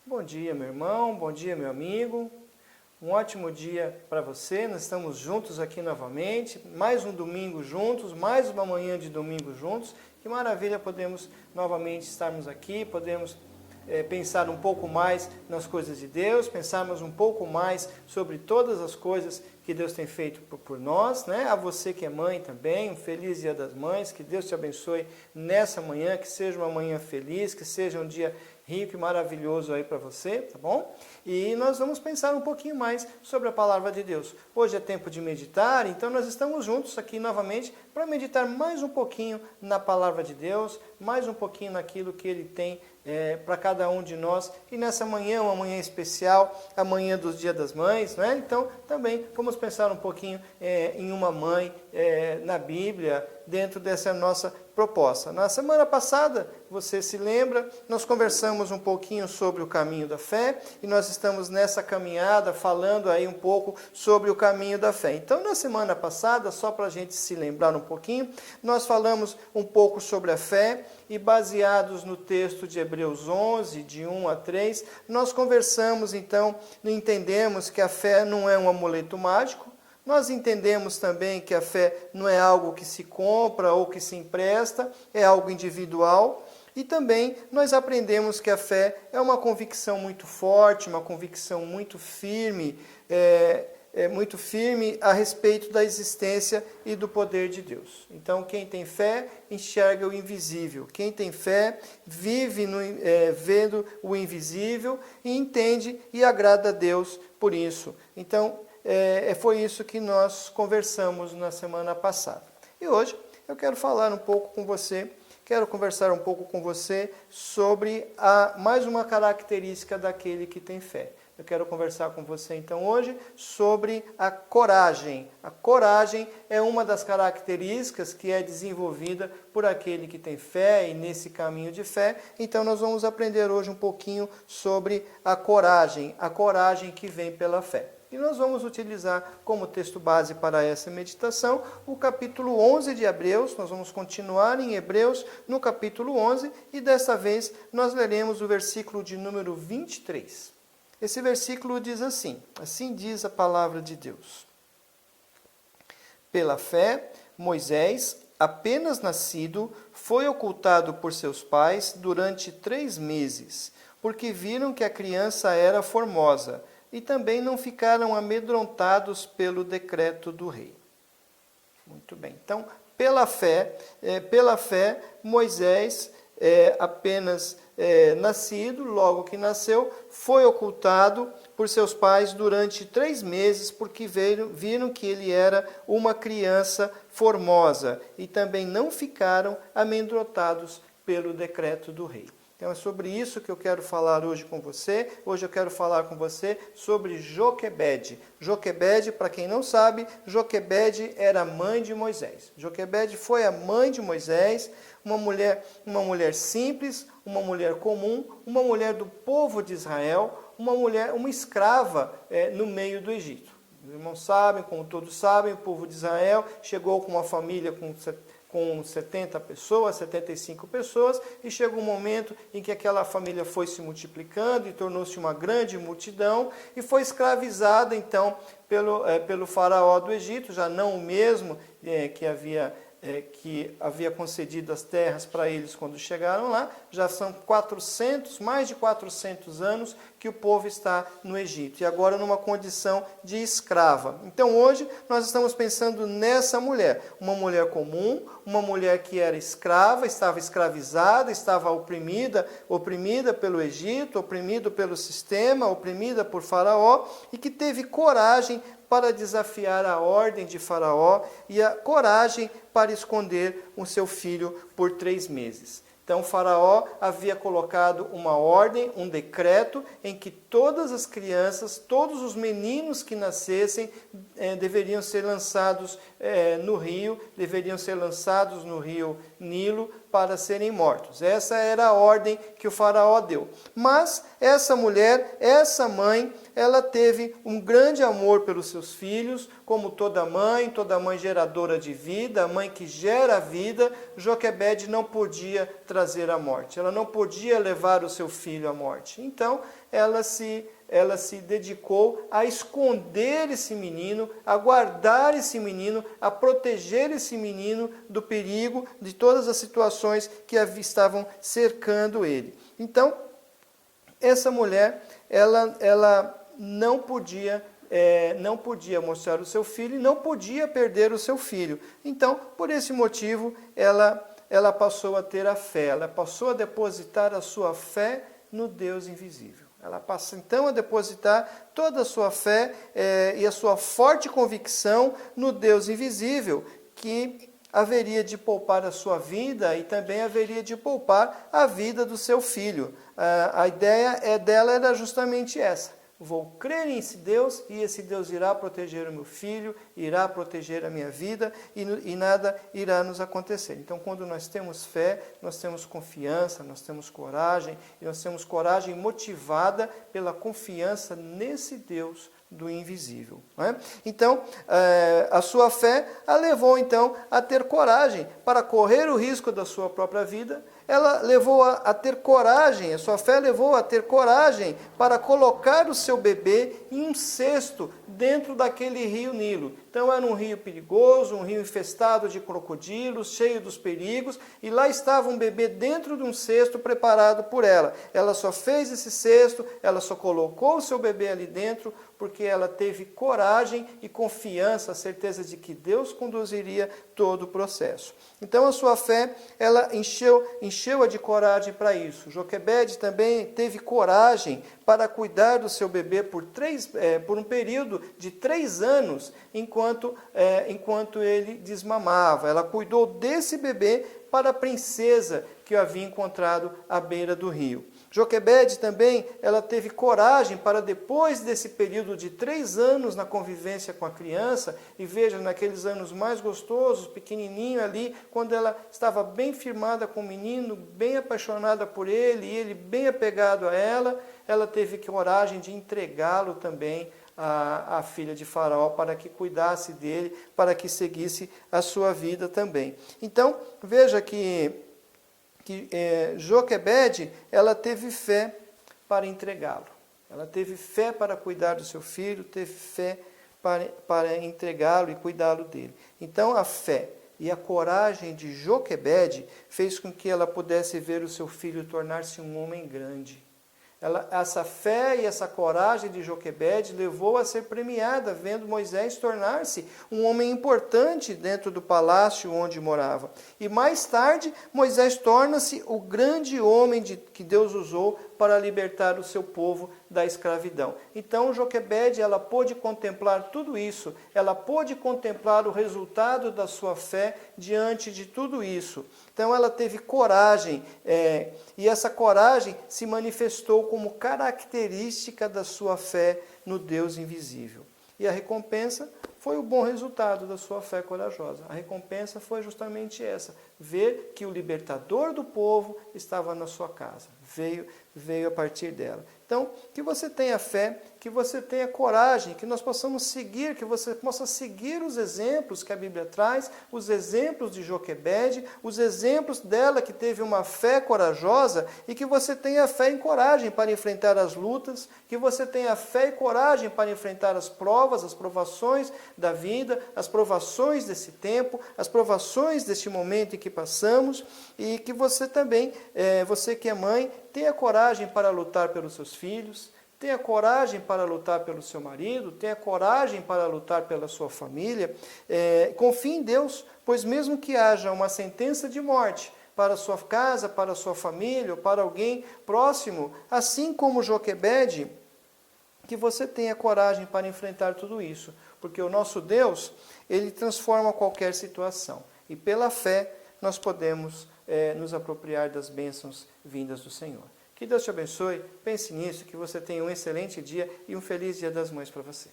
Bom dia, meu irmão, bom dia, meu amigo. Um ótimo dia para você. Nós estamos juntos aqui novamente. Mais um domingo juntos, mais uma manhã de domingo juntos. Que maravilha podemos novamente estarmos aqui, podemos pensar um pouco mais nas coisas de Deus, pensarmos um pouco mais sobre todas as coisas que Deus tem feito por nós, né? A você que é mãe também, um feliz Dia das Mães, que Deus te abençoe nessa manhã, que seja uma manhã feliz, que seja um dia rico e maravilhoso aí para você, tá bom? E nós vamos pensar um pouquinho mais sobre a palavra de Deus. Hoje é tempo de meditar, então nós estamos juntos aqui novamente para meditar mais um pouquinho na palavra de Deus, mais um pouquinho naquilo que Ele tem para cada um de nós. E nessa manhã, uma manhã especial, a manhã dos Dia das Mães, né? Então também vamos pensar um pouquinho em uma mãe na Bíblia, dentro dessa nossa proposta. Na semana passada, você se lembra, nós conversamos um pouquinho sobre o caminho da fé e nós estamos nessa caminhada falando aí um pouco sobre o caminho da fé. Então, na semana passada, só para a gente se lembrar um pouquinho, nós falamos um pouco sobre a fé e baseados no texto de Hebreus 11, de 1 a 3, nós conversamos então, entendemos que a fé não é um amuleto mágico. Nós entendemos também que a fé não é algo que se compra ou que se empresta, é algo individual. E também nós aprendemos que a fé é uma convicção muito forte, uma convicção muito firme a respeito da existência e do poder de Deus. Então, quem tem fé enxerga o invisível. Quem tem fé vive vendo o invisível e entende e agrada a Deus por isso. Então, foi isso que nós conversamos na semana passada. E hoje eu quero falar um pouco com você, quero conversar um pouco com você sobre mais uma característica daquele que tem fé. Eu quero conversar com você então hoje sobre a coragem. A coragem é uma das características que é desenvolvida por aquele que tem fé e nesse caminho de fé. Então nós vamos aprender hoje um pouquinho sobre a coragem que vem pela fé. E nós vamos utilizar como texto base para essa meditação o capítulo 11 de Hebreus. Nós vamos continuar em Hebreus no capítulo 11 e dessa vez nós leremos o versículo de número 23. Esse versículo diz assim diz a palavra de Deus. Pela fé, Moisés, apenas nascido, foi ocultado por seus pais durante 3 meses, porque viram que a criança era formosa, e também não ficaram amedrontados pelo decreto do rei. Muito bem. Então, pela fé, Moisés, apenas nascido, logo que nasceu, foi ocultado por seus pais durante 3 meses, porque viram que ele era uma criança formosa, e também não ficaram amedrontados pelo decreto do rei. Então é sobre isso que eu quero falar hoje com você. Hoje eu quero falar com você sobre Joquebede. Joquebede, para quem não sabe, Joquebede era a mãe de Moisés. Joquebede foi a mãe de Moisés, uma mulher simples, uma mulher comum, uma mulher do povo de Israel, uma escrava no meio do Egito. Os irmãos sabem, como todos sabem, o povo de Israel chegou com uma família com 70 pessoas, 75 pessoas, e chegou um momento em que aquela família foi se multiplicando e tornou-se uma grande multidão e foi escravizada então pelo faraó do Egito, já não o mesmo que havia concedido as terras para eles quando chegaram lá. Já são mais de 400 anos que o povo está no Egito, e agora numa condição de escrava. Então hoje nós estamos pensando nessa mulher, uma mulher comum, uma mulher que era escrava, estava escravizada, estava oprimida pelo Egito, oprimida pelo sistema, oprimida por Faraó, e que teve coragem para desafiar a ordem de Faraó e a coragem para esconder o seu filho por 3 meses. Então, Faraó havia colocado uma ordem, um decreto, em que todas as crianças, todos os meninos que nascessem, deveriam ser lançados no rio Nilo para serem mortos. Essa era a ordem que o faraó deu. Mas essa mulher, essa mãe, ela teve um grande amor pelos seus filhos, como toda mãe geradora de vida, a mãe que gera a vida. Joquebede não podia trazer a morte, ela não podia levar o seu filho à morte. Então, ela se dedicou a esconder esse menino, a guardar esse menino, a proteger esse menino do perigo, de todas as situações que estavam cercando ele. Então, essa mulher, ela não podia mostrar o seu filho e não podia perder o seu filho. Então, por esse motivo, ela passou a ter a fé, ela passou a depositar a sua fé no Deus invisível. Ela passa então a depositar toda a sua fé e a sua forte convicção no Deus invisível, que haveria de poupar a sua vida e também haveria de poupar a vida do seu filho. A ideia dela era justamente essa: vou crer nesse Deus e esse Deus irá proteger o meu filho, irá proteger a minha vida e nada irá nos acontecer. Então, quando nós temos fé, nós temos confiança, nós temos coragem, e nós temos coragem motivada pela confiança nesse Deus do invisível. Não é? Então, a sua fé a levou então a ter coragem para correr o risco da sua própria vida. Ela levou a ter coragem, a sua fé levou a ter coragem para colocar o seu bebê em um cesto dentro daquele rio Nilo. Então era um rio perigoso, um rio infestado de crocodilos, cheio dos perigos, e lá estava um bebê dentro de um cesto preparado por ela. Ela só fez esse cesto, ela só colocou o seu bebê ali dentro, porque ela teve coragem e confiança, a certeza de que Deus conduziria todo o processo. Então a sua fé, ela encheu-a de coragem para isso. Joquebede também teve coragem para cuidar do seu bebê por um período de 3 anos, enquanto ele desmamava. Ela cuidou desse bebê para a princesa que o havia encontrado à beira do rio. Joquebede também, ela teve coragem para, depois desse período de 3 anos na convivência com a criança, e veja, naqueles anos mais gostosos, pequenininho ali, quando ela estava bem firmada com o menino, bem apaixonada por ele, e ele bem apegado a ela, ela teve coragem de entregá-lo também à filha de Faraó, para que cuidasse dele, para que seguisse a sua vida também. Então, veja que Joquebede, ela teve fé para entregá-lo. Ela teve fé para cuidar do seu filho, teve fé para entregá-lo e cuidá-lo dele. Então, a fé e a coragem de Joquebede fez com que ela pudesse ver o seu filho tornar-se um homem grande. Essa fé e essa coragem de Joquebede levou a ser premiada, vendo Moisés tornar-se um homem importante dentro do palácio onde morava. E mais tarde, Moisés torna-se o grande homem que Deus usou para libertar o seu povo da escravidão. Então, Joquebede, ela pôde contemplar tudo isso, ela pôde contemplar o resultado da sua fé diante de tudo isso. Então, ela teve coragem, e essa coragem se manifestou como característica da sua fé no Deus invisível. E a recompensa foi o bom resultado da sua fé corajosa. A recompensa foi justamente essa: ver que o libertador do povo estava na sua casa. Veio a partir dela. Então, que você tenha fé, que você tenha coragem, que nós possamos seguir, que você possa seguir os exemplos que a Bíblia traz, os exemplos de Joquebede, os exemplos dela que teve uma fé corajosa, e que você tenha fé e coragem para enfrentar as lutas, que você tenha fé e coragem para enfrentar as provas, as provações da vida, as provações desse tempo, as provações deste momento em que passamos, e que você também, você que é mãe, tenha coragem para lutar pelos seus filhos, tenha coragem para lutar pelo seu marido, tenha coragem para lutar pela sua família. Confie em Deus, pois mesmo que haja uma sentença de morte para a sua casa, para a sua família, ou para alguém próximo, assim como Joquebede, que você tenha coragem para enfrentar tudo isso, porque o nosso Deus, ele transforma qualquer situação, e pela fé nós podemos nos apropriar das bênçãos vindas do Senhor. Que Deus te abençoe, pense nisso, que você tenha um excelente dia e um feliz Dia das Mães para você.